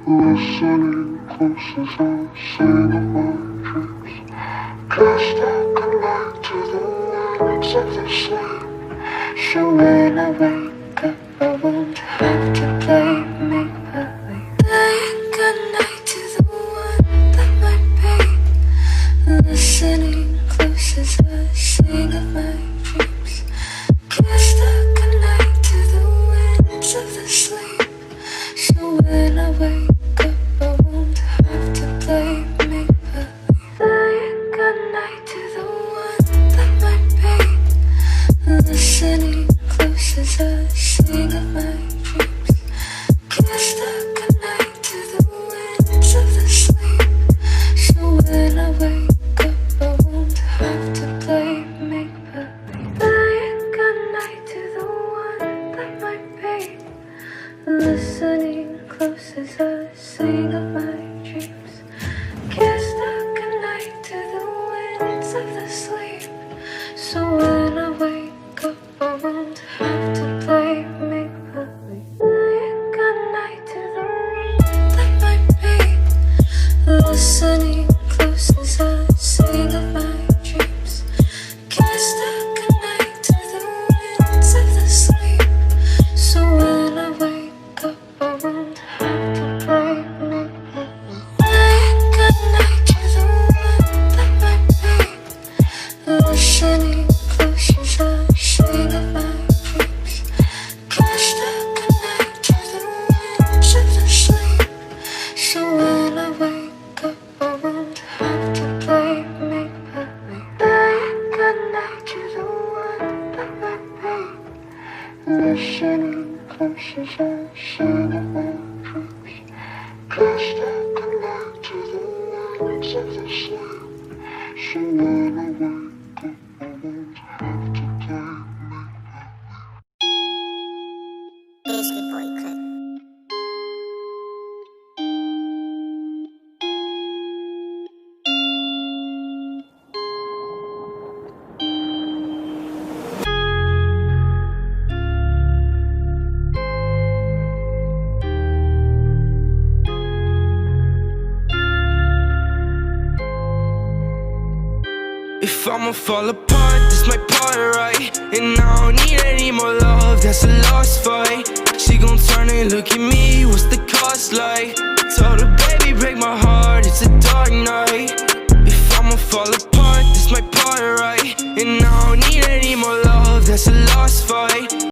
Listening close as I sing of my dreams. Cast like a light to the wings of the sleep. So when I wake up, I won't have to play make-believe. Lying goodnight to the one that might be. Listening close as I sing of my dreams. Cast like a light to the winds of the sleep. So when I wake up, I won't have to play make-believe. Lying goodnight to the one that might be. Listening close as I sing of my dreams. Cast like a night to the winds of the sleep. So when I wake up, I won't have to play make-believe. Lying goodnight to the one that might be. Listening close as I sing of my dreams. Cast like a night to the winds of the sleep. So when I wake up, I won't have to play make-believe. Lying goodnight to the one that might be. Listening close as I sing of my dreams. Cast like a night to the winds of the sleep. So when I wake up, I won't have to play make-believe. Lying goodnight to the one that might be. Listening close as I sing of my dreams. Cast like a night to the winds of the sleep. So when I wake up, I won't have to play make-believe. Lying goodnight to the one that might be. Listening close as I sing of my dreams. Cast like a light to the wings of the sleep. So when I wake up, I won't have to play make-believe. It's the boy clip. If I'ma fall apart, this my part, right? And I don't need any more love, that's a lost fight. She gon' turn and look at me, what's the cost like? Told her, baby, break my heart, it's a dark night. If I'ma fall apart, this my part, right? And I don't need any more love, that's a lost fight.